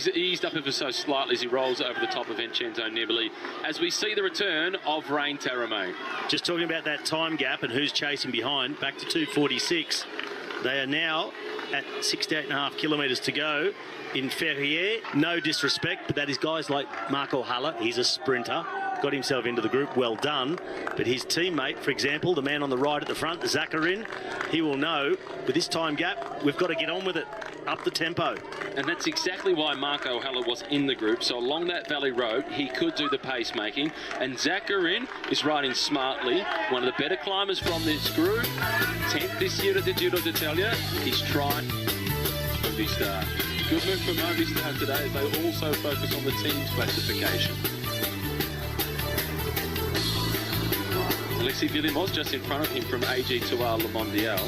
he's eased up ever so slightly as he rolls over the top of Vincenzo Nibali as we see the return of Rain Taramay. Just talking about that time gap and who's chasing behind, back to 2:46. They are now at 68.5 kilometres to go in Ferrier. No disrespect, but that is guys like Marco Haller. He's a sprinter. Got himself into the group, well done. But his teammate, for example, the man on the right at the front, Zakarin, he will know with this time gap, we've got to get on with it, up the tempo. And that's exactly why Marco Haller was in the group. So along that valley road, he could do the pacemaking. And Zakarin is riding smartly. One of the better climbers from this group. 10th this year at the Giro d'Italia. He's trying Movistar. Good move from Movistar today as they also focus on the team's classification. Alexis Villemos just in front of him from AG2R Le Mondial.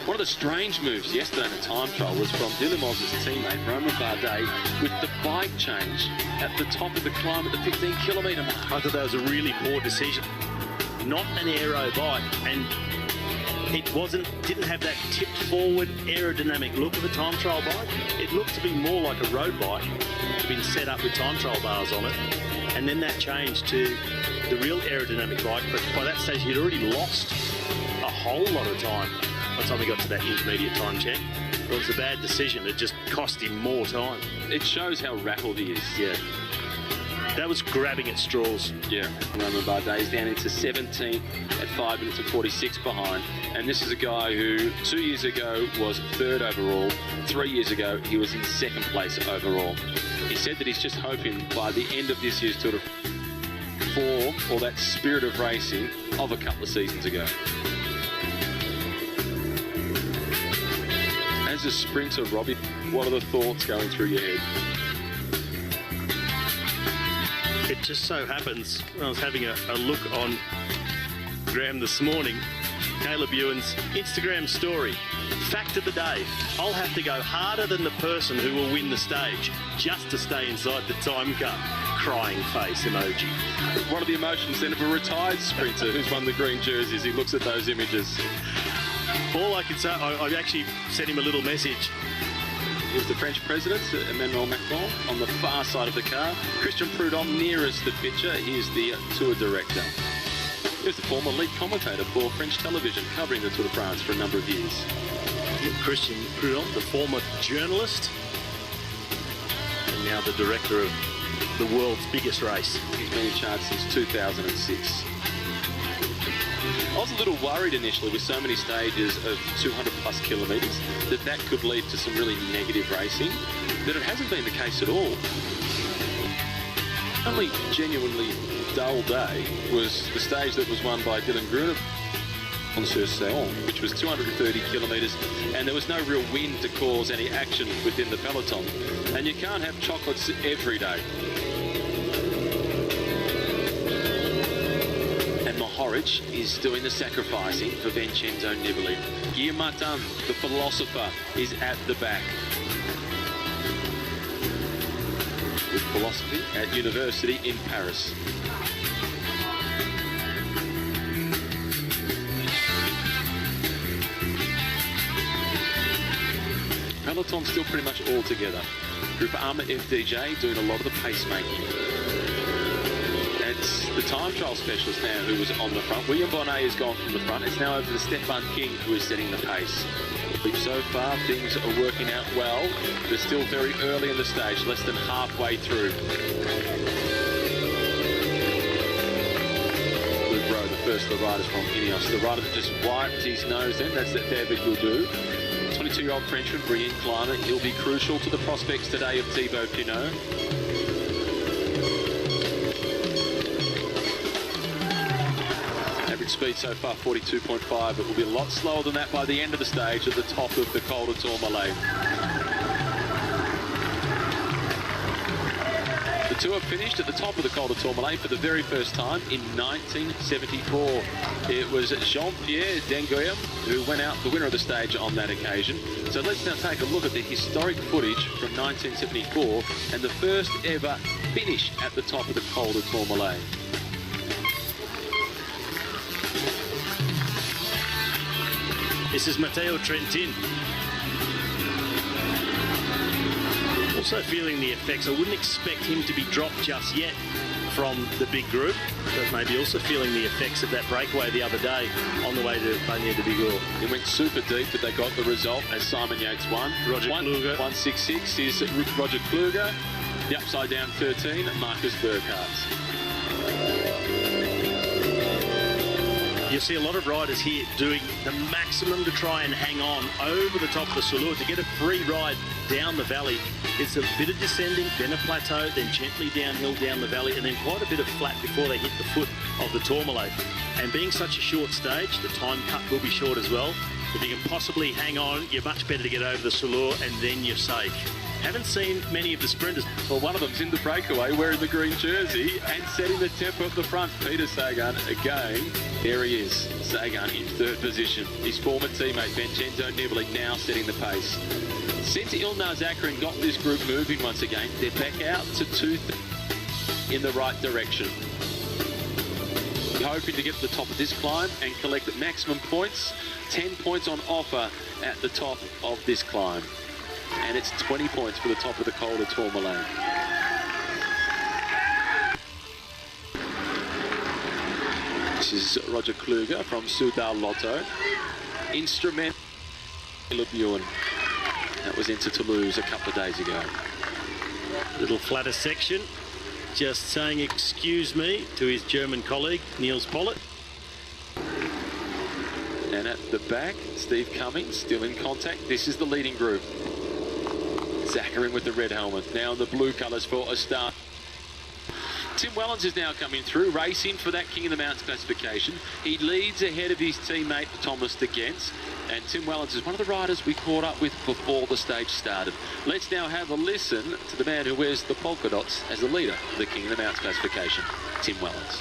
One of the strange moves yesterday in the time trial was from Villemos' teammate Romain Bardet with the bike change at the top of the climb at the 15-kilometre mark. I thought that was a really poor decision. Not an aero bike, and it didn't have that tipped forward aerodynamic look of a time trial bike. It looked to be more like a road bike, been set up with time trial bars on it, and then that changed to the real aerodynamic bike. But by that stage, he'd already lost a whole lot of time by the time he got to that intermediate time check. It was a bad decision. It just cost him more time. It shows how rattled he is. Yeah. That was grabbing at straws. Yeah. Romain Bardet is down into 17th at 5 minutes and 46 behind. And this is a guy who 2 years ago was 3rd overall. 3 years ago, he was in 2nd place overall. He said that he's just hoping by the end of this year's Tour de form or that spirit of racing of a couple of seasons ago. As a sprinter, Robbie, what are the thoughts going through your head? It just so happens, I was having a look on Graham this morning, Caleb Ewan's Instagram story. Fact of the day, I'll have to go harder than the person who will win the stage just to stay inside the time cut. Crying face emoji. One of the emotions then of a retired sprinter who's won the green jerseys. He looks at those images. All I can say, I actually sent him a little message. Here's the French president, Emmanuel Macron, on the far side of the car. Christian Prudhomme nearest the picture. Here's the tour director. Here's the former lead commentator for French television, covering the Tour de France for a number of years. Christian Prudhomme, the former journalist, and now the director of the world's biggest race. He's been in charge since 2006. I was a little worried initially with so many stages of 200 plus kilometres that could lead to some really negative racing, but it hasn't been the case at all. The only genuinely dull day was the stage that was won by Dylan Gruner on Sur-Seon, which was 230 kilometres, and there was no real wind to cause any action within the peloton. And you can't have chocolates every day. And Mohoric is doing the sacrificing for Vincenzo Nibali. Guillaume Martin, the philosopher, is at the back. With philosophy at university in Paris. Peloton's still pretty much all together. Group Armour FDJ doing a lot of the pacemaking. It's the time trial specialist now who was on the front. William Bonnet has gone from the front. It's now over to Stefan King who is setting the pace. So far things are working out well. They're still very early in the stage, less than halfway through. Luke Rowe, the first of the riders from Ineos. The rider that just wiped his nose then, that's that David Goudou. 22-year-old Frenchman, brilliant climber. He'll be crucial to the prospects today of Thibaut Pinot. Average speed so far 42.5. It will be a lot slower than that by the end of the stage at the top of the Col de Tourmalet. The tour finished at the top of the Col de Tourmalet for the very first time in 1974. It was Jean-Pierre Dengoyam who went out the winner of the stage on that occasion. So let's now take a look at the historic footage from 1974 and the first ever finish at the top of the Col de Tourmalet. This is Matteo Trentin. also feeling the effects. I wouldn't expect him to be dropped just yet from the big group, but maybe also feeling the effects of that breakaway the other day on the way to Bunya de Bigor. It went super deep, but they got the result as Simon Yates won. Roger Kluger. 166 is Roger Kluger. The upside down 13, Marcus Burkhardt. You'll see a lot of riders here doing the maximum to try and hang on over the top of the Salur to get a free ride down the valley. It's a bit of descending, then a plateau, then gently downhill down the valley, and then quite a bit of flat before they hit the foot of the Tourmalet. And being such a short stage, the time cut will be short as well. If you can possibly hang on, you're much better to get over the Salur, and then you're safe. Haven't seen many of the sprinters. Well, one of them's in the breakaway wearing the green jersey and setting the tempo at the front. Peter Sagan again. There he is. Sagan in third position. His former teammate Vincenzo Nibali now setting the pace. Since Ilnaz Zakarin got this group moving once again, they're back out to 2 in the right direction. Hoping to get to the top of this climb and collect the maximum points. 10 points on offer at the top of this climb. And it's 20 points for the top of the Col de Tourmalet. This is Roger Kluger from Soudal Lotto. Instrument Le Buin. That was into Toulouse a couple of days ago. Little flatter section. Just saying excuse me to his German colleague, Niels Pollitt. And at the back, Steve Cummings still in contact. This is the leading group. Zakarin with the red helmet, now in the blue colours for a start. Tim Wellens is now coming through, racing for that King of the Mountains classification. He leads ahead of his teammate Thomas de Gens, and Tim Wellens is one of the riders we caught up with before the stage started. Let's now have a listen to the man who wears the polka dots as the leader of the King of the Mountains classification, Tim Wellens.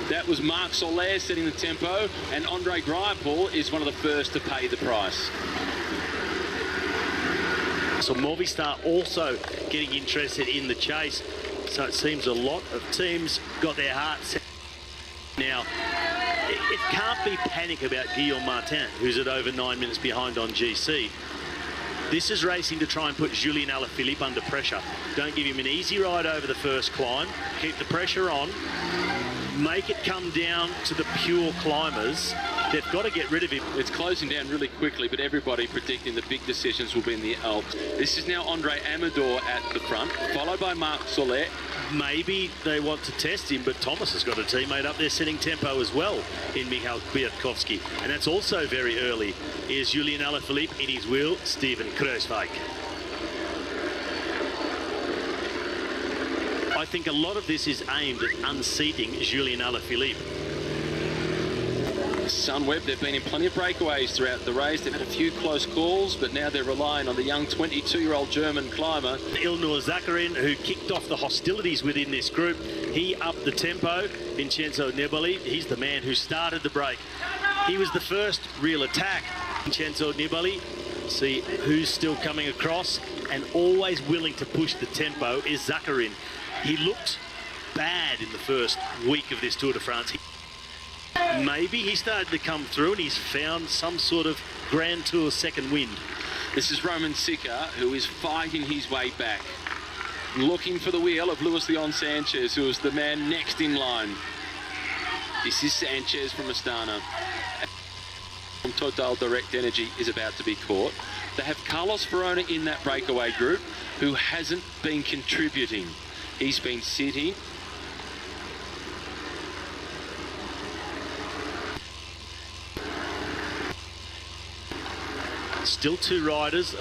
That was Marc Soler setting the tempo, and Andre Greipel is one of the first to pay the price. So Movistar also getting interested in the chase. So it seems a lot of teams got their hearts set. Now, it can't be panic about Guillaume Martin, who's at over 9 minutes behind on GC. This is racing to try and put Julien Alaphilippe under pressure. Don't give him an easy ride over the first climb. Keep the pressure on. Make it come down to the pure climbers. They've got to get rid of him. It's closing down really quickly, but everybody predicting the big decisions will be in the Alps. This is now Andre Amador at the front, followed by Marc Soler. Maybe they want to test him, but Thomas has got a teammate up there setting tempo as well in Michał Kwiatkowski. And that's also very early. Here's Julien Alaphilippe in his wheel, Steven Kruijswijk. I think a lot of this is aimed at unseating Julien Alaphilippe. Sunweb, they've been in plenty of breakaways throughout the race. They've had a few close calls, but now they're relying on the young 22-year-old German climber. Ilnaz Zakarin, who kicked off the hostilities within this group, he upped the tempo. Vincenzo Nibali, he's the man who started the break. He was the first real attack. Vincenzo Nibali, see who's still coming across, and always willing to push the tempo is Zakarin. He looked bad in the first week of this Tour de France. Maybe he started to come through and he's found some sort of Grand Tour second wind. This is Roman Sicker, who is fighting his way back, looking for the wheel of Luis Leon Sanchez, who is the man next in line. This is Sanchez from Astana. From Total Direct Energy is about to be caught. They have Carlos Verona in that breakaway group, who hasn't been contributing. He's been sitting. Still two riders.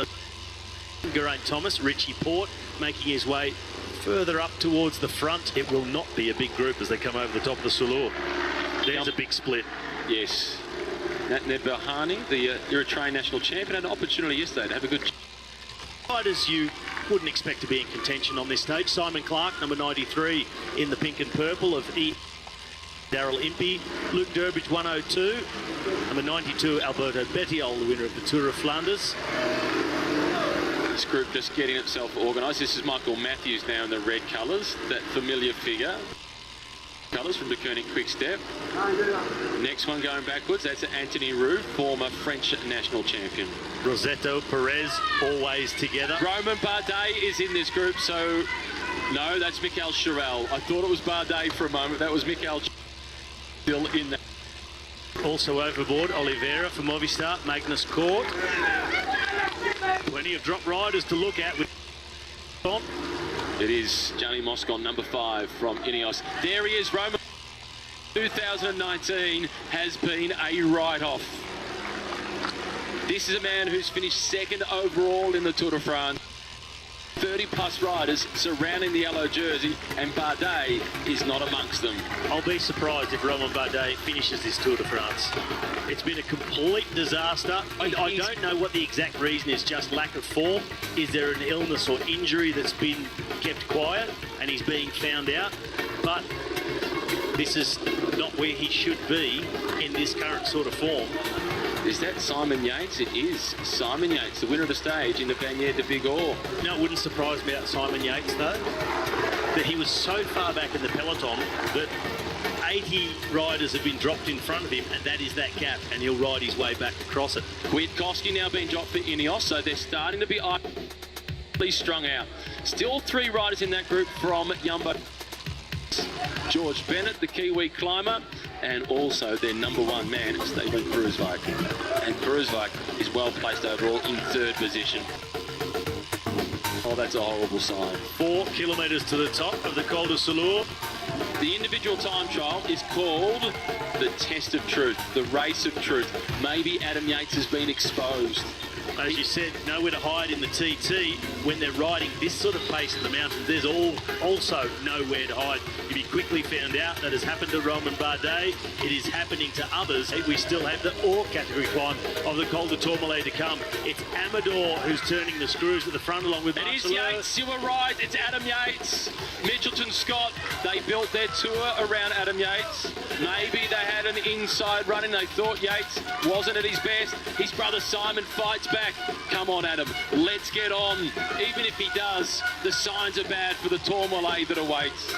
Geraint Thomas, Richie Porte making his way further up towards the front. It will not be a big group as they come over the top of the Salur. There's a big split. Yes. Ned Berhane, the Eritrean national champion, had an opportunity yesterday to have a good... Riders you wouldn't expect to be in contention on this stage. Simon Clark, number 93 in the pink and purple of Daryl Impey. Luke Durbridge, 102. Number 92, Alberto Bettiol, the winner of the Tour of Flanders. This group just getting itself organised. This is Michael Matthews now in the red colours, that familiar figure. Colours from the Koenig Quick Step. Next one going backwards, that's Anthony Roux, former French national champion. Rosetto, Perez, always together. Roman Bardet is in this group, so no, that's Michael Chirel. I thought it was Bardet for a moment. That was Michael still in there. Also overboard, Oliveira from Movistar, Magnus Cort. Plenty of drop riders to look at with on. It is Johnny Moscon, number 5 from Ineos. There he is, Roman. 2019 has been a write-off. This is a man who's finished 2nd overall in the Tour de France. 30-plus riders surrounding the yellow jersey, and Bardet is not amongst them. I'll be surprised if Romain Bardet finishes this Tour de France. It's been a complete disaster. I don't know what the exact reason is, just lack of form. Is there an illness or injury that's been kept quiet and he's being found out? But this is not where he should be in this current sort of form. Is that Simon Yates? It is Simon Yates, the winner of the stage in the Bagnères de Bigorre. No, it wouldn't surprise me about Simon Yates, though, that he was so far back in the peloton that 80 riders have been dropped in front of him, and that is that gap, and he'll ride his way back across it. Kwiatkowski now being dropped for Ineos, so they're starting to be strung out. Still 3 riders in that group from Jumbo. George Bennett, the Kiwi climber, and also their number 1 man, Steven Kruijswijk. And Kruijswijk is well placed overall in 3rd position. Oh, that's a horrible sign. 4 kilometres to the top of the Col de Soulur. The individual time trial is called the Test of Truth, the Race of Truth. Maybe Adam Yates has been exposed. As you said, nowhere to hide in the TT. When they're riding this sort of pace in the mountains, there's also nowhere to hide. You'll be quickly found out. That has happened to Romain Bardet. It is happening to others. We still have the Or category climb of the Col de Tourmalet to come. It's Amador who's turning the screws at the front along with It is Yates, you were right. It's Adam Yates. Mitchelton Scott, they built their tour around Adam Yates. Maybe they had an inside running. They thought Yates wasn't at his best. His brother Simon fights back. Come on, Adam, let's get on. Even if he does, the signs are bad for the Tourmalet that awaits.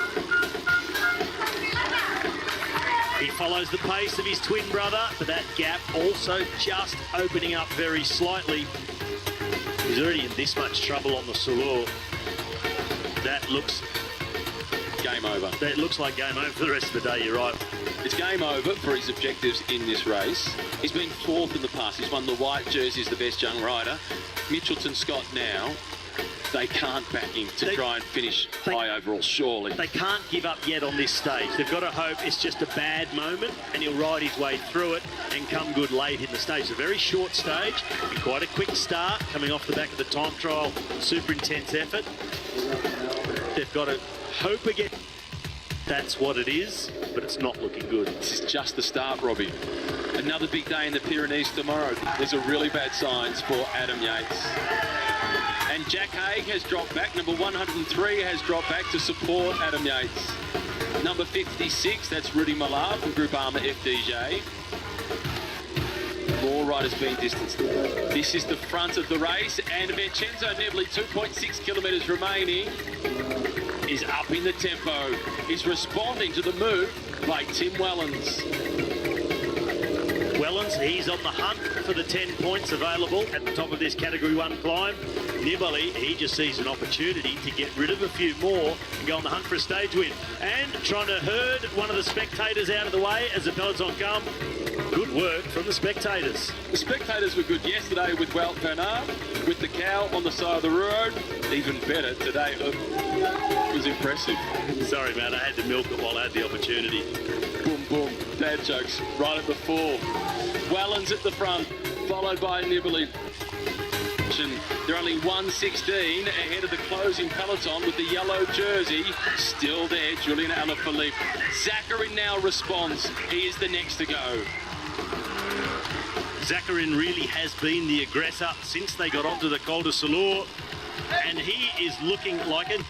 He follows the pace of his twin brother, but that gap also just opening up very slightly. He's already in this much trouble on the Soulur. That looks game over. That looks like game over for the rest of the day, you're right. It's game over for his objectives in this race. He's been 4th in the past. He's won the white jersey as the best young rider. Mitchelton Scott now, they can't back him to try and finish high overall, surely. They can't give up yet on this stage. They've got to hope it's just a bad moment and he'll ride his way through it and come good late in the stage. It's a very short stage and quite a quick start coming off the back of the time trial. Super intense effort. They've got to hope again. That's what it is, but it's not looking good. This is just the start, Robbie. Another big day in the Pyrenees tomorrow. There's a really bad signs for Adam Yates. And Jack Haig has dropped back. Number 103 has dropped back to support Adam Yates. Number 56, that's Rudy Millard from Groupama FDJ. More riders being distanced. This is the front of the race, and Vincenzo Nibali, 2.6 kilometres remaining, is up in the tempo. He's responding to the move by Tim Wellens. Wellens, he's on the hunt for the 10 points available at the top of this Category 1 climb. Nibali, he just sees an opportunity to get rid of a few more and go on the hunt for a stage win. And trying to herd one of the spectators out of the way as the peloton come. Good work from the spectators. The spectators were good yesterday with Wout van Aert, with the cow on the side of the road. Even better today. It was impressive. Sorry, man, I had to milk it while I had the opportunity. Boom, boom. Dad jokes right at the 4. Wellens at the front, followed by Nibali. They're only 1:16 ahead of the closing peloton with the yellow jersey. Still there, Julian Alaphilippe. Zakarin now responds. He is the next to go. Zakarin really has been the aggressor since they got onto the Col de Soulur, and he is looking like a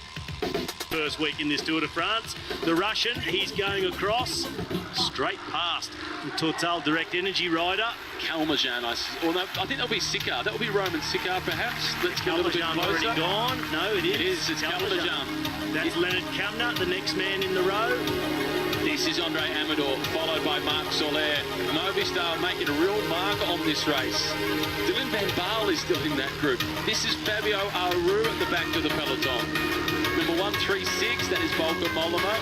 first week in this Tour de France. The Russian, he's going across straight past the Total Direct Energy rider. Kalmajan, I think that'll be Sikar. That'll be Roman Sikar, perhaps. That's Kalmajan already gone. No, it is. It's Kalmajan. That's Leonard Kamna, the next man in the row. This is Andre Amador, followed by Marc Soler. Movistar making a real mark on this race. Dylan Van Baal is still in that group. This is Fabio Aru at the back of the peloton. Number 136, that is Volker Mollema.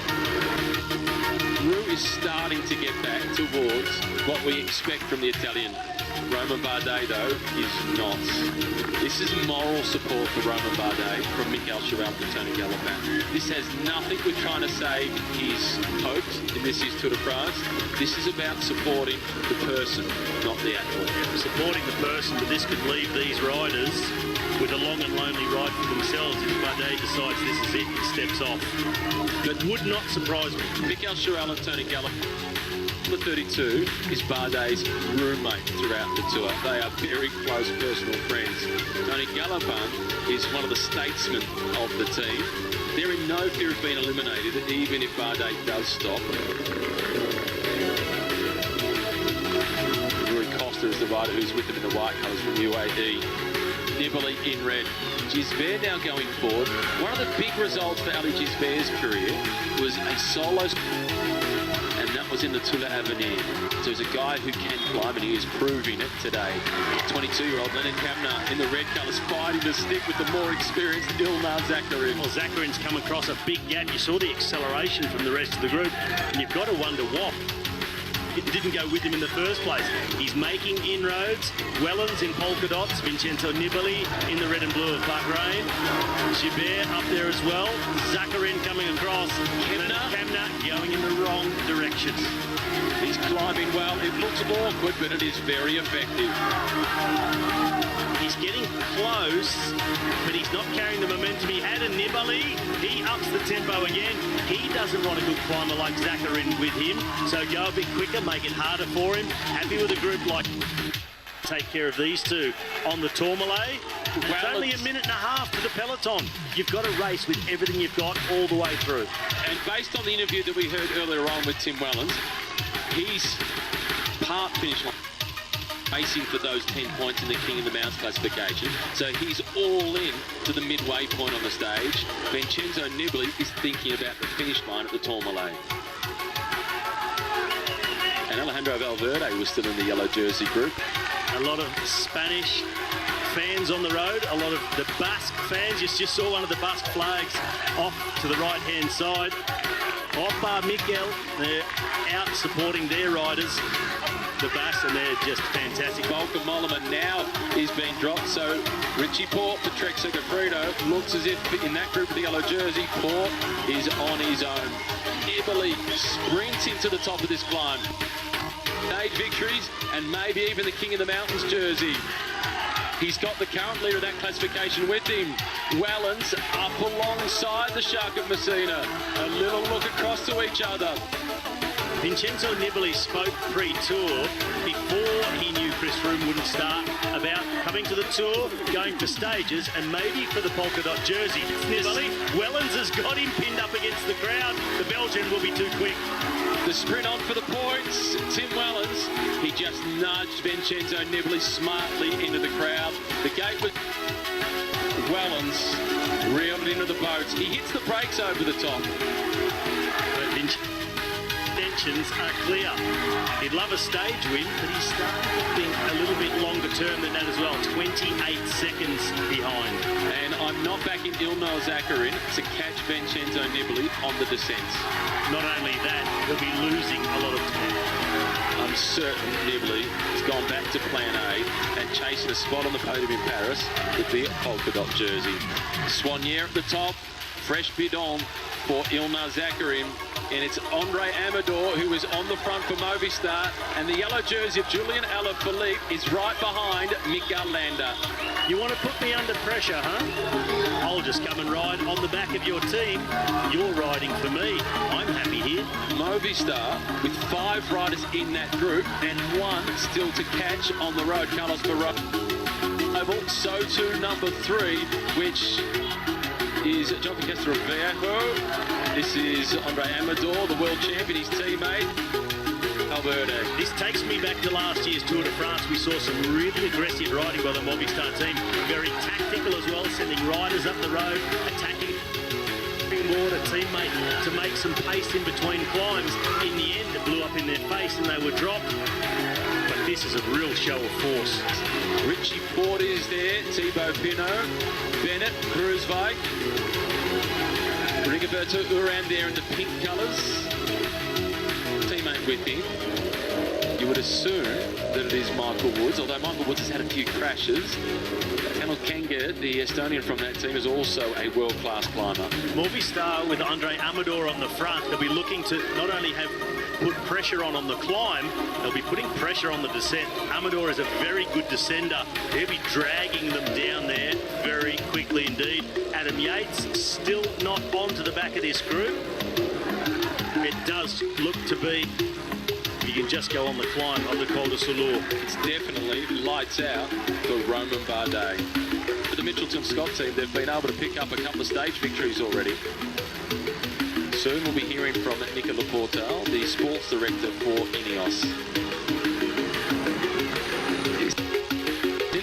Aru is starting to get back towards what we expect from the Italian. Romain Bardet, though, is not. This is moral support for Romain Bardet from Michael Chirel and Tony Galopin. This has nothing with trying to save his hopes in this year's Tour de France. This is about supporting the person, not the athlete. Supporting the person, but this could leave these riders with a long and lonely ride for themselves if Bardet decides this is it and steps off. But would not surprise me. Michael Chirel and Tony Galopin. Number 32 is Bardet's roommate throughout the tour. They are very close personal friends. Tony Galopin is one of the statesmen of the team. They're in no fear of being eliminated, even if Bardet does stop. Rui Costa is the rider who's with them in the white colours from UAE. Nibali in red. Gisbert now going forward. One of the big results for Ali Gisbert's career was a solo, and that was in the Tour Avenir. So he's a guy who can climb, and he is proving it today. 22-year-old Leonard Kamna in the red colours fighting to stick with the more experienced Ilnaz Zakarin. Well, Zakarin's come across a big gap. You saw the acceleration from the rest of the group, and you've got to wonder what it didn't go with him in the first place. He's making inroads. Wellens in polka dots. Vincenzo Nibali in the red and blue of Bahrain. Gilbert up there as well. Zakarin coming across. Kamna going in the wrong direction. He's climbing well. It looks awkward, but it is very effective. He's getting close, but he's not carrying the momentum he had. And Nibali, he ups the tempo again. He doesn't want a good climber like Zakarin with him, so go a bit quicker, make it harder for him. Happy with a group like take care of these two on the Tourmalet. It's only a minute and a half to the peloton. You've got to race with everything you've got all the way through. And based on the interview that we heard earlier on with Tim Wellens, he's part finish line, racing for those 10 points in the King of the Mounts classification. So he's all in to the midway point on the stage. Vincenzo Nibali is thinking about the finish line at the Tourmalet. And Alejandro Valverde was still in the yellow jersey group. A lot of Spanish fans on the road, a lot of the Basque fans. You just saw one of the Basque flags off to the right-hand side. Opa Mikel, they're out supporting their riders. The Basque, and they're just fantastic. Volker Mollema now is being dropped, so Richie Port for Trek Segafredo looks as if in that group with the yellow jersey, Port is on his own. Nibali sprints into the top of this climb. Stage victories and maybe even the King of the Mountains jersey. He's got the current leader of that classification with him. Wellens up alongside the Shark of Messina. A little look across to each other. Vincenzo Nibali spoke pre-tour before he knew Chris Froome wouldn't start about coming to the Tour, going for stages, and maybe for the polka dot jersey. Nibali, Wellens has got him pinned up against the crowd. The Belgian will be too quick. The sprint on for the points. Tim Wellens, he just nudged Vincenzo Nibali smartly into the crowd. The gate was Wellens reeled into the boats. He hits the brakes over the top. Intentions are clear. He'd love a stage win, but he's starting to think a little bit longer term than that as well. 28 seconds behind. And I'm not backing Ilnaz Zakarin to catch Vincenzo Nibali on the descents. Not only that, he'll be losing a lot of time. I'm certain Nibali has gone back to plan A and chasing a spot on the podium in Paris with the polka dot jersey. Soignier at the top, fresh bidon for Ilnaz Zakarin. And it's Andre Amador who is on the front for Movistar, and the yellow jersey of Julian Alaphilippe is right behind Miguel Landa. You want to put me under pressure, huh? I'll just come and ride on the back of your team. You're riding for me. I'm happy here. Movistar with 5 riders in that group and 1 still to catch on the road. Carlos Ferraro. So too number 3, which is John Castroviejo. This is Andre Amador, the world champion, his teammate, Valverde. This takes me back to last year's Tour de France. We saw some really aggressive riding by the Movistar team. Very tactical as well, sending riders up the road, attacking aboard a teammate to make some pace in between climbs. In the end, it blew up in their face and they were dropped. But this is a real show of force. Richie Ford is there, Thibaut Pinot, Bennett, Kruiswijk, Rigoberto Urán there in the pink colours. Teammate with him. You would assume that it is Michael Woods, although Michael Woods has had a few crashes. Kanel Kanga, the Estonian from that team, is also a world-class climber. Movistar with Andre Amador on the front, they'll be looking to not only have put pressure on the climb, they'll be putting pressure on the descent. Amador is a very good descender. He'll be dragging them down there very quickly indeed. Adam Yates still not onto the back of this group. It does look to be, you can just go on the climb of the Col de Soulur. It's definitely lights out for Roman Bardet. For the Mitchelton Scott team, they've been able to pick up a couple of stage victories already. Soon we'll be hearing from Nicolas Laportal, the sports director for Ineos.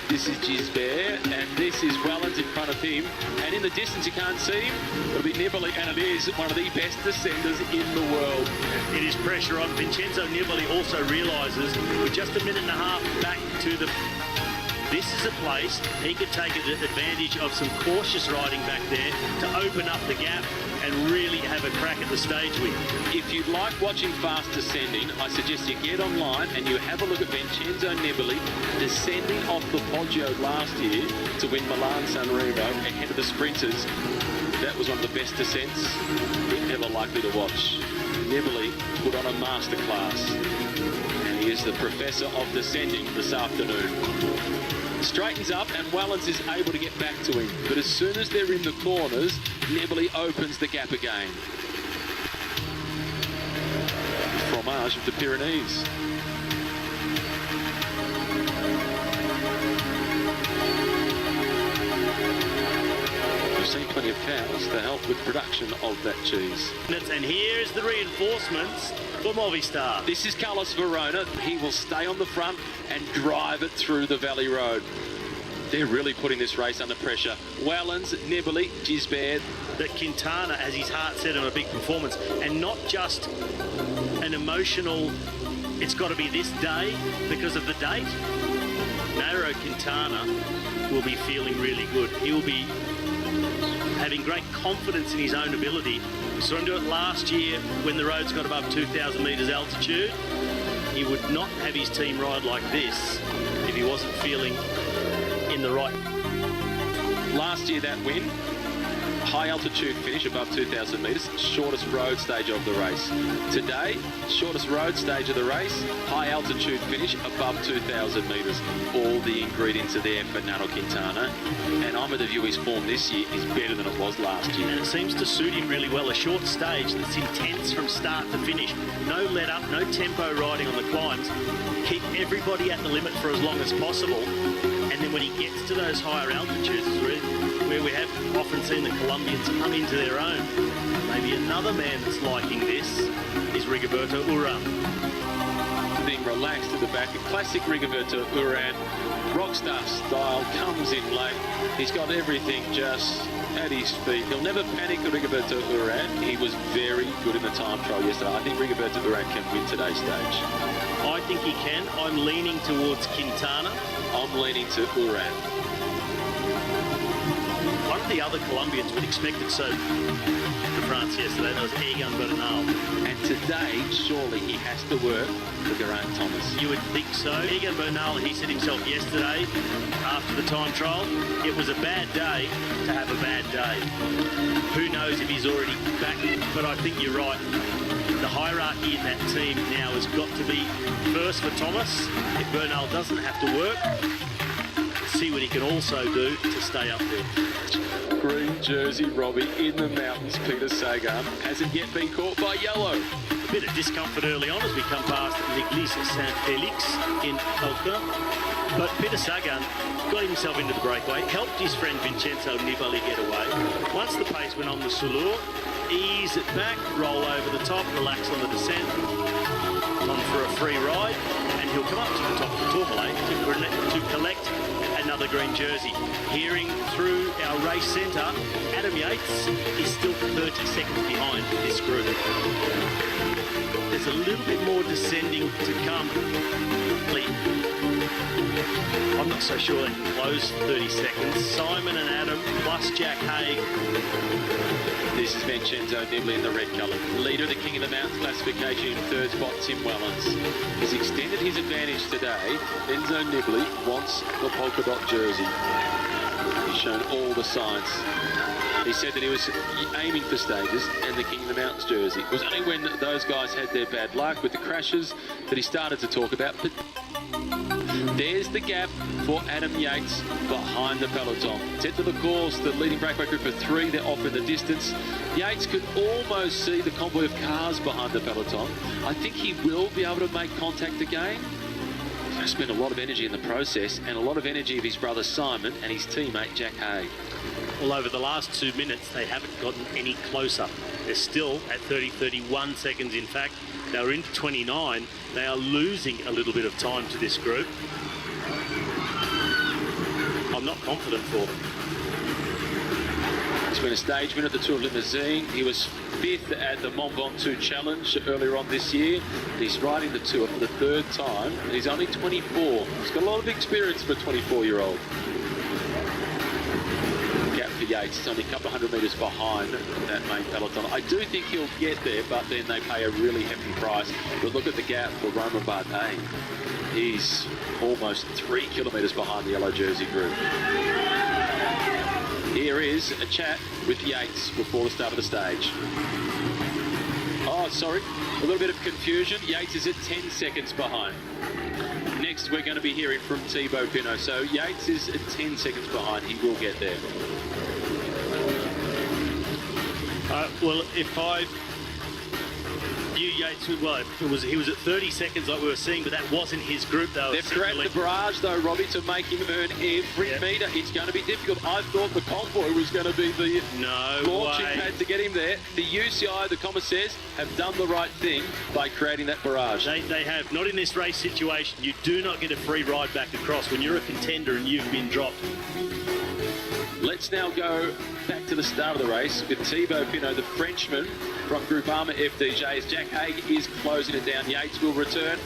This is Gisbert, and this is Wellens in front of him. And in the distance, you can't see him. It'll be Nibali, and it is one of the best descenders in the world. It is pressure on. Vincenzo Nibali also realises with just a minute and a half back to the... This is a place he could take advantage of some cautious riding back there to open up the gap and really have a crack at the stage with. If you like watching fast descending, I suggest you get online and you have a look at Vincenzo Nibali descending off the Poggio last year to win Milan-San Remo ahead of the sprinters. That was one of the best descents you're ever likely to watch. Nibali put on a masterclass, and he is the professor of descending this afternoon. Straightens up and Wellens is able to get back to him, but as soon as they're in the corners, Nibali opens the gap again. Fromage of the Pyrenees. We've seen plenty of cows to help with production of that cheese. And here's the reinforcements for Movistar. This is Carlos Verona. He will stay on the front and drive it through the Valley Road. They're really putting this race under pressure. Wellens, Nibali, Gisbert. That Quintana has his heart set on a big performance, and not just an emotional, it's got to be this day because of the date. Nairo Quintana will be feeling really good. He will be having great confidence in his own ability. We saw him do it last year when the roads got above 2,000 metres altitude. He would not have his team ride like this if he wasn't feeling in the right. Last year that win, high altitude finish above 2,000 metres, shortest road stage of the race. Today, shortest road stage of the race, high altitude finish above 2,000 metres. All the ingredients are there for Nairo Quintana, and I'm of the view his form this year is better than it was last year. And it seems to suit him really well. A short stage that's intense from start to finish. No let up, no tempo riding on the climbs. Keep everybody at the limit for as long as possible. And then when he gets to those higher altitudes, where we have often seen the Colombians come into their own, maybe another man that's liking this is Rigoberto Urán. Being relaxed at the back, a classic Rigoberto Urán, rockstar style, comes in late. He's got everything just at his feet. He'll never panic at Rigoberto Urán. He was very good in the time trial yesterday. I think Rigoberto Urán can win today's stage. I think he can. I'm leaning towards Quintana. I'm leaning to Urán. One of the other Colombians would expect it so to France yesterday, that was Egan Bernal. And today, surely he has to work for Geraint Thomas. You would think so. Egan Bernal, he said himself yesterday, after the time trial, it was a bad day to have a bad day. Who knows if he's already back, but I think you're right. The hierarchy in that team now has got to be first for Thomas. If Bernal doesn't have to work, see what he can also do to stay up there. Green jersey Robbie in the mountains. Peter Sagan hasn't yet been caught by yellow. A bit of discomfort early on as we come past L'Église Saint-Félix in Alca. But Peter Sagan got himself into the breakaway, helped his friend Vincenzo Nibali get away. Once the pace went on the Soulur, ease it back, roll over the top, relax on the descent, on for a free ride, and he'll come up to the top of the Tourmalet to collect another another green jersey. Hearing through our race centre, Adam Yates is still 30 seconds behind this group. There's a little bit more descending to come. I'm not so sure they can close 30 seconds. Simon and Adam plus Jack Haig. This is Vincenzo Nibali in the red colour. Leader of the King of the Mountains classification in third spot, Tim Wellens. He's extended his advantage today. Enzo Nibali wants the polka dot jersey. He's shown all the signs. He said that he was aiming for stages and the King of the Mountains jersey. It was only when those guys had their bad luck with the crashes that he started to talk about. But there's the gap for Adam Yates behind the peloton. Set to the course, the leading breakaway group of 3, they're off in the distance. Yates could almost see the convoy of cars behind the peloton. I think he will be able to make contact again. He's going to spend a lot of energy in the process and a lot of energy of his brother Simon and his teammate Jack Haig. Well, over the last 2 minutes, they haven't gotten any closer. They're still at 31 seconds, in fact. They were into 29. They are losing a little bit of time to this group. I'm not confident for them. He's been a stage winner at the Tour of Limousine. He was 5th at the Mont Ventoux Challenge earlier on this year. He's riding the Tour for the 3rd time, and he's only 24. He's got a lot of experience for a 24-year-old. Gap for Yates is only a couple of hundred metres behind that main peloton. I do think he'll get there, but then they pay a really hefty price. But look at the gap for Romain Bardet. He's almost 3 kilometres behind the yellow jersey group. Here is a chat with Yates before the start of the stage. Oh, sorry, a little bit of confusion. Yates is at 10 seconds behind. Next, we're going to be hearing from Thibaut Pinot. So Yates is at 10 seconds behind. He will get there. Well, if I view Yates, well, he was at 30 seconds like we were seeing, but that wasn't his group. They've created the barrage, though, Robbie, to make him earn every metre. It's going to be difficult. I thought the convoy was going to be the launching pad to get him there. The UCI, the commissaires, have done the right thing by creating that barrage. They have. Not in this race situation. You do not get a free ride back across when you're a contender and you've been dropped. Let's now go back to the start of the race with Thibaut Pinot, the Frenchman from Groupama FDJ. As Jack Haig is closing it down, Yates will return.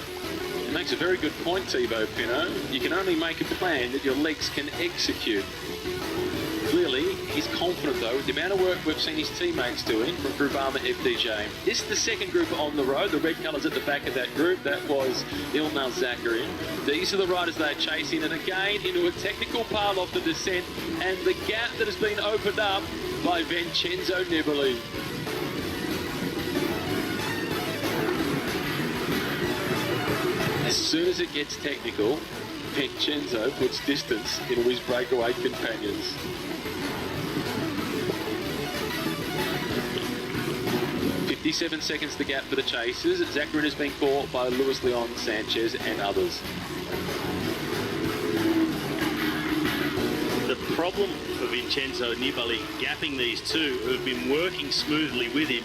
He makes a very good point, Thibaut Pinot. You can only make a plan that your legs can execute. Clearly, he's confident, though, with the amount of work we've seen his teammates doing from Groupama FDJ. This is the second group on the road. The red colours at the back of that group. That was Ilmar Zakarin. These are the riders they're chasing, and again into a technical part of the descent, and the gap that has been opened up by Vincenzo Nibali. As soon as it gets technical, Vincenzo puts distance into his breakaway companions. "57 seconds the gap for the chasers. Zakarin has been caught by Luis Leon Sanchez and others." The problem for Vincenzo Nibali gapping these two who have been working smoothly with him,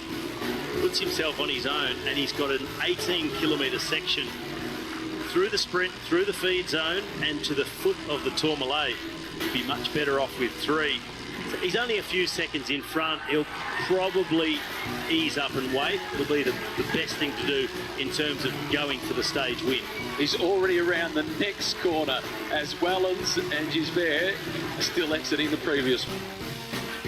puts himself on his own, and he's got an 18-kilometre section through the sprint, through the feed zone, and to the foot of the Tourmalet. He'd be much better off with 3. So he's only a few seconds in front. He'll probably ease up and wait. It'll be the best thing to do in terms of going for the stage win. He's already around the next corner as Wellens and Gisbert are still exiting the previous one.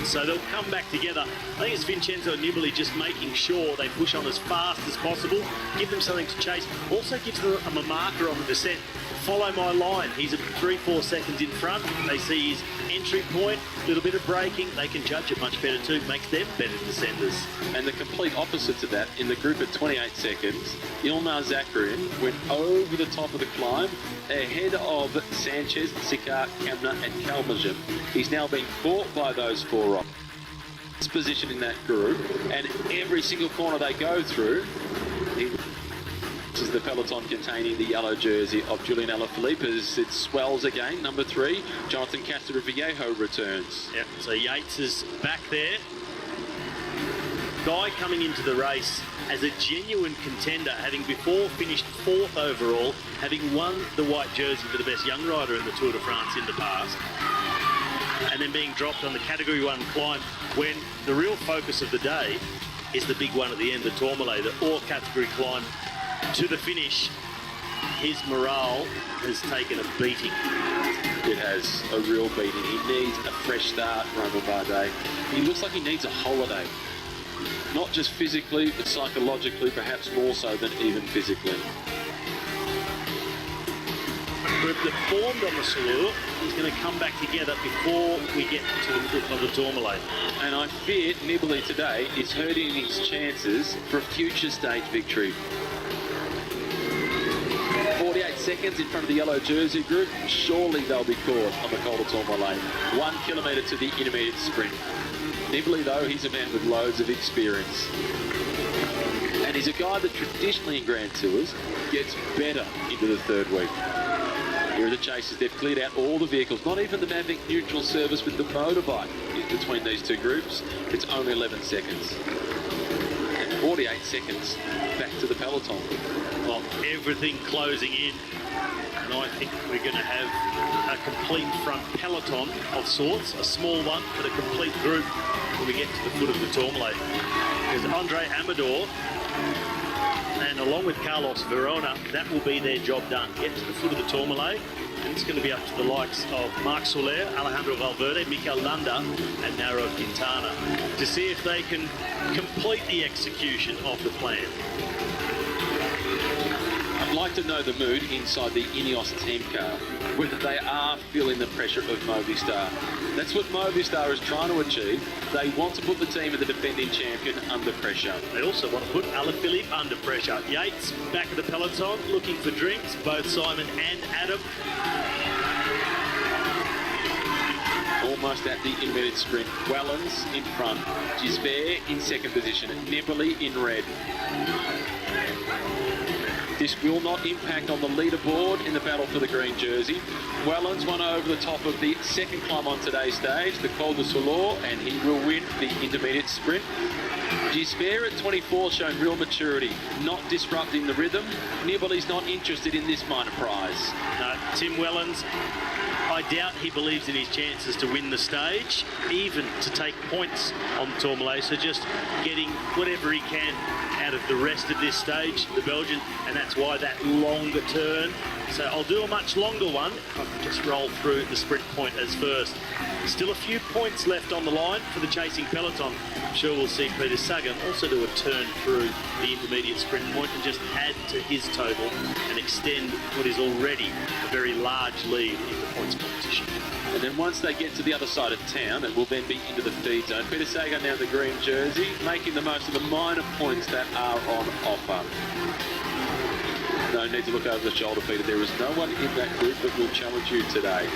So they'll come back together. I think it's Vincenzo Nibali just making sure they push on as fast as possible, give them something to chase, also gives them a marker on the descent. Follow my line. He's at 3-4 seconds in front. They see his entry point, a little bit of braking. They can judge it much better too. Makes them better descenders. And the complete opposite to that, in the group at 28 seconds, Ilmar Zakarin went over the top of the climb ahead of Sanchez, Sikar, Kamna and Kalmajan. He's now been caught by those 4 riders. Position in that group, and every single corner they go through, this is the peloton containing the yellow jersey of Julian Alaphilippe as it swells again. Number 3, Jonathan Castro Viejo returns. Yep, so Yates is back there. guy coming into the race as a genuine contender, having before finished 4th overall, having won the white jersey for the best young rider in the Tour de France in the past, and then being dropped on the Category 1 climb when the real focus of the day is the big one at the end, the Tourmalet, the all-category climb to the finish. His morale has taken a beating. It has a real beating. He needs a fresh start, Romain Bardet. He looks like he needs a holiday. Not just physically, but psychologically, perhaps more so than even physically. Group that formed on the Salur is going to come back together before we get to the foot of the Tourmalet. And I fear Nibali today is hurting his chances for a future stage victory. 48 seconds in front of the yellow jersey group. Surely they'll be caught on the Col de Tourmalet. 1 kilometre to the intermediate sprint. Nibali, though, he's a man with loads of experience. And he's a guy that traditionally in Grand Tours gets better into the 3rd week. Here are the chasers. They've cleared out all the vehicles. Not even the Mavic neutral service with the motorbike is between these two groups. It's only 11 seconds. And 48 seconds back to the peloton. Well, everything closing in. And I think we're going to have a complete front peloton of sorts. A small one, but a complete group when we get to the foot of the Tourmalet. There's Andre Amador. And along with Carlos Verona, that will be their job done. Get to the foot of the Tourmalet, and it's going to be up to the likes of Marc Soler, Alejandro Valverde, Mikel Landa, and Nairo Quintana to see if they can complete the execution of the plan. I'd like to know the mood inside the Ineos team car, whether they are feeling the pressure of Movistar. That's what Movistar is trying to achieve. They want to put the team of the defending champion under pressure. They also want to put Alaphilippe under pressure. Yates back at the peloton looking for drinks, both Simon and Adam. Almost at the intermediate sprint. Wellens in front. Gisbert in 2nd position. Nibali in red. This will not impact on the leaderboard in the battle for the green jersey. Wellens won over the top of the 2nd climb on today's stage, the Col de Salur, and he will win the intermediate sprint. Gisbert at 24 showing real maturity, not disrupting the rhythm. Nibali's not interested in this minor prize. No, Tim Wellens, I doubt he believes in his chances to win the stage, even to take points on the Tourmalet, so just getting whatever he can out of the rest of this stage, the Belgian, and that's why that longer turn. So I'll do a much longer one. I can just roll through the sprint point as first. Still a few points left on the line for the chasing peloton. I'm sure we'll see Peter Sagan also do a turn through the intermediate sprint point and just add to his total and extend what is already a very large lead in the points competition. And then once they get to the other side of town, it will then be into the feed zone. Peter Sagan now in the green jersey, making the most of the minor points that are on offer. No need to look over the shoulder, Peter. There is no one in that group that will challenge you today.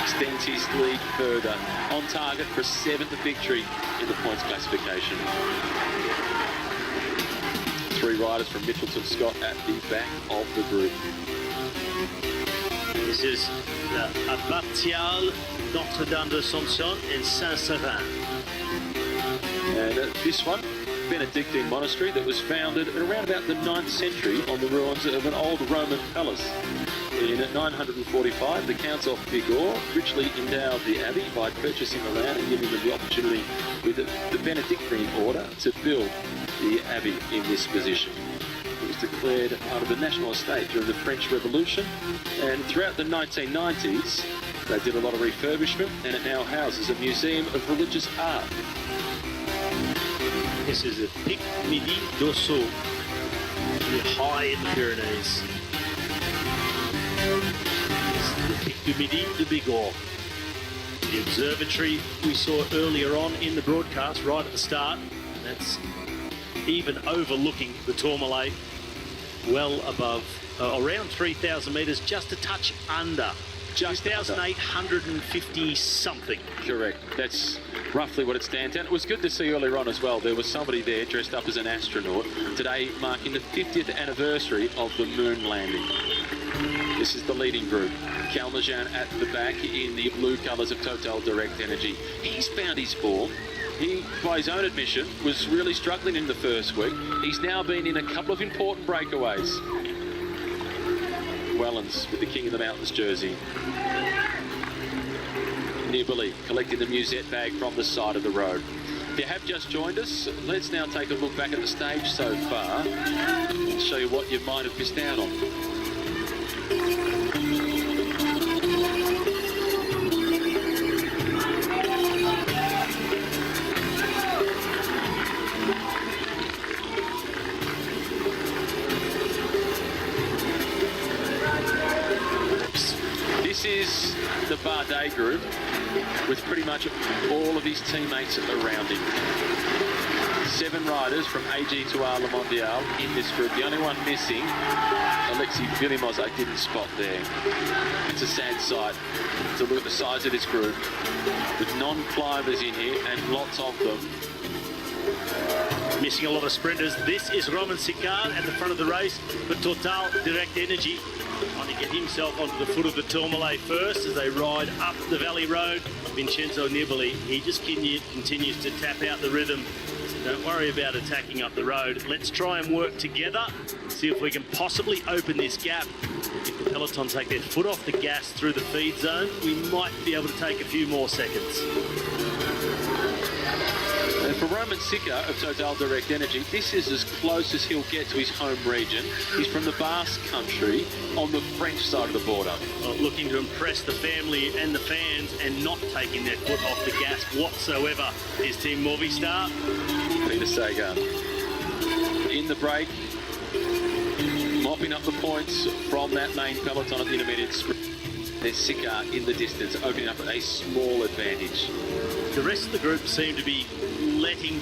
Extends his lead further, on target for a 7th victory in the points classification. 3 riders from Mitchelton Scott at the back of the group. This is the Abbatiale Notre-Dame de Sanson in Saint-Savin. And this one, Benedictine monastery that was founded around about the 9th century on the ruins of an old Roman palace. In 945, the Counts of Bigorre richly endowed the abbey by purchasing the land and giving them the opportunity with the Benedictine order to build the abbey in this position. It was declared part of the national estate during the French Revolution, and throughout the 1990s, they did a lot of refurbishment, and it now houses a museum of religious art. This is a Pic Midi d'Ossau, high in the Pyrenees. This is the Pic du Midi de Bigorre. The observatory we saw earlier on in the broadcast, right at the start, that's even overlooking the Tourmalet, well above, around 3,000 metres, just a touch under. 2,850 something. Correct. That's roughly what it stands at. It was good to see earlier on as well. There was somebody there dressed up as an astronaut. Today marking the 50th anniversary of the moon landing. This is the leading group. Kalmajan at the back in the blue colours of Total Direct Energy. He's found his form. He, by his own admission, was really struggling in the first week. He's now been in a couple of important breakaways. Wellens with the King of the Mountains jersey. Nibali collecting the musette bag from the side of the road. If you have just joined us, let's now take a look back at the stage so far and show you what you might have missed out on. This is the Bardet group with pretty much all of his teammates around him. 7 riders from AG to Le Mondial in this group. The only one missing, Alexei Vilimozak, didn't spot there. It's a sad sight to look at the size of this group with non-climbers in here and lots of them. Missing a lot of sprinters. This is Roman Sicard at the front of the race for Total Direct Energy. Trying to get himself onto the foot of the Tourmalet first as they ride up the Valley Road. Vincenzo Nibali, he just continues to tap out the rhythm. So don't worry about attacking up the road. Let's try and work together, see if we can possibly open this gap. If the peloton take their foot off the gas through the feed zone, we might be able to take a few more seconds. And for Roman Sicard of Total Direct Energy, this is as close as he'll get to his home region. He's from the Basque country on the French side of the border. Well, looking to impress the family and the fans and not taking their foot off the gas whatsoever is Team Movistar. Peter Sagan in the break, mopping up the points from that main peloton of the intermediate sprint. There's Sicard in the distance, opening up a small advantage. The rest of the group seem to be letting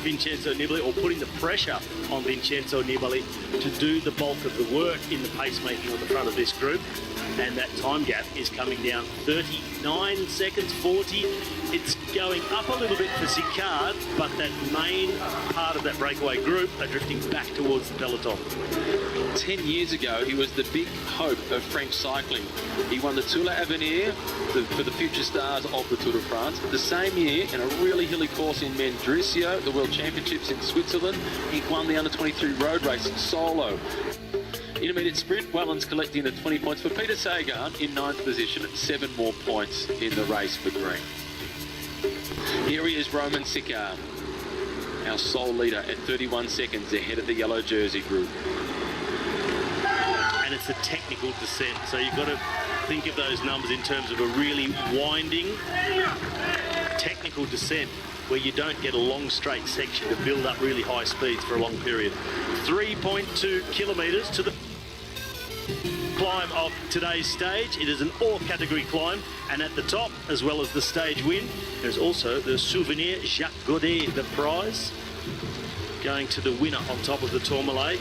Vincenzo Nibali, or putting the pressure on Vincenzo Nibali to do the bulk of the work in the pacemaking on the front of this group. And that time gap is coming down 39 seconds, 40. It's going up a little bit for Sicard, but that main part of that breakaway group are drifting back towards the peloton. 10 years ago, he was the big hope of French cycling. He won the Tour Avenir for the future stars of the Tour de France. The same year, in a really hilly course in Mendrisio, the World Championships in Switzerland, he won the Under-23 road race solo. Intermediate sprint, Wellens collecting the 20 points for Peter Sagan in 9th position, 7 more points in the race for green. Here he is, Roman Sicard, our sole leader at 31 seconds ahead of the yellow jersey group. And it's a technical descent, so you've got to think of those numbers in terms of a really winding technical descent where you don't get a long straight section to build up really high speeds for a long period. 3.2 kilometres to the climb of today's stage. It is an all-category climb, and at the top, as well as the stage win, there's also the Souvenir Jacques Godet, the prize, going to the winner on top of the Tourmalet.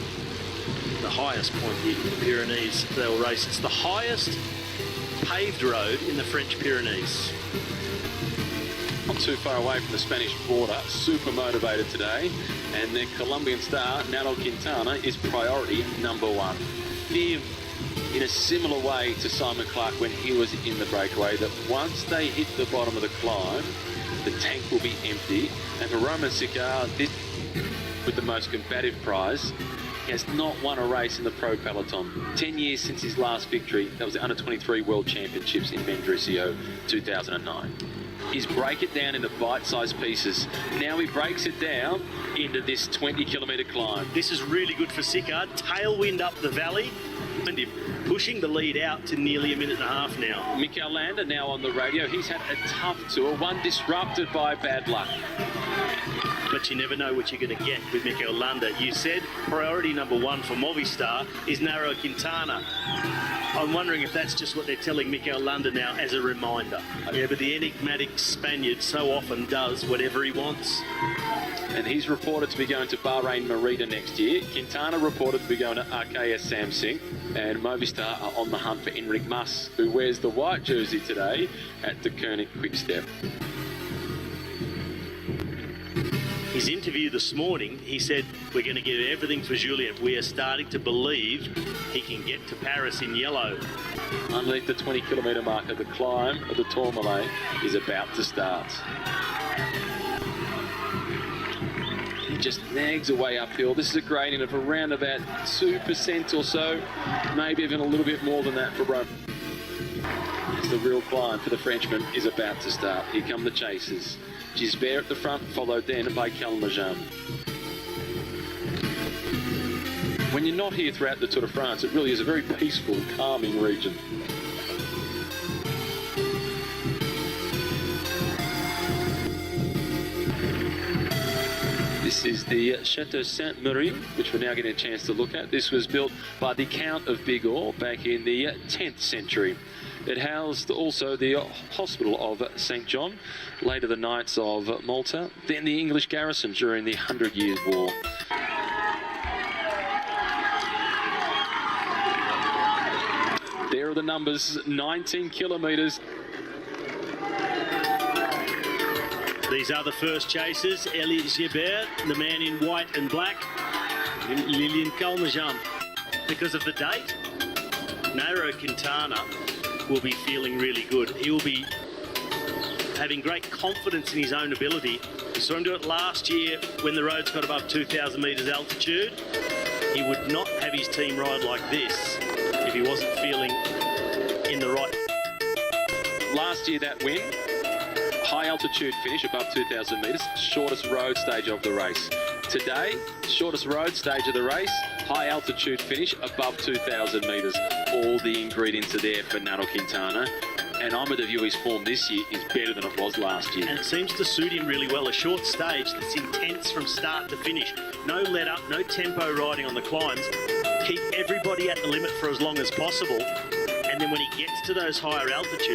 The highest point in the Pyrenees they will race. It's the highest paved road in the French Pyrenees. Not too far away from the Spanish border, super motivated today, and their Colombian star, Nairo Quintana, is priority number 1. Fear, in a similar way to Simon Clark when he was in the breakaway, that once they hit the bottom of the climb, the tank will be empty, and for Roman Sicard, this with the most combative prize, he has not won a race in the pro peloton. 10 years since his last victory, that was the Under-23 World Championships in Mendrisio 2009. Is break it down into bite-sized pieces. Now he breaks it down into this 20-kilometre climb. This is really good for Sicard. Tailwind up the valley, and him pushing the lead out to nearly a minute and a half now. Mikel Landa now on the radio. He's had a tough tour, one disrupted by bad luck. But you never know what you're going to get with Mikel Landa. You said priority number 1 for Movistar is Nairo Quintana. I'm wondering if that's just what they're telling Mikel Landa now as a reminder. Yeah, but the enigmatic Spaniard so often does whatever he wants. And he's reported to be going to Bahrain Merida next year. Quintana reported to be going to RKS Samsung. And Movistar are on the hunt for Enric Mas, who wears the white jersey today at the Koenig Quick-Step. his interview this morning, he said, we're going to give everything for Julien. We are starting to believe he can get to Paris in yellow. Underneath the 20-kilometre marker, the climb of the Tourmalet is about to start. He just nags away uphill. This is a gradient of around about 2% or so, maybe even a little bit more than that for Rome. The real climb for the Frenchman is about to start. Here come the chasers. Gisbert at the front, followed then by Calmajan. When you're not here throughout the Tour de France, it really is a very peaceful, calming region. This is the Chateau Sainte-Marie, which we're now getting a chance to look at. This was built by the Count of Bigorre back in the 10th century. It housed also the Hospital of St. John, later the Knights of Malta, then the English garrison during the 100 Years' War. There are the numbers, 19 kilometres. These are the first chasers, Elliot Gilbert, the man in white and black, and Lilian Calmajan. Because of the date, Nairo Quintana will be feeling really good. He will be having great confidence in his own ability. We saw him do it last year when the roads got above 2,000 metres altitude. He would not have his team ride like this if he wasn't feeling in the right. Last year that win, high altitude finish above 2,000 metres, shortest road stage of the race. Today, shortest road stage of the race, high altitude finish above 2,000 metres. All the ingredients are there for Nairo Quintana. And I'm of the view his form this year is better than it was last year. And it seems to suit him really well. A short stage that's intense from start to finish. No let up, no tempo riding on the climbs. Keep everybody at the limit for as long as possible. And then when he gets to those higher altitudes,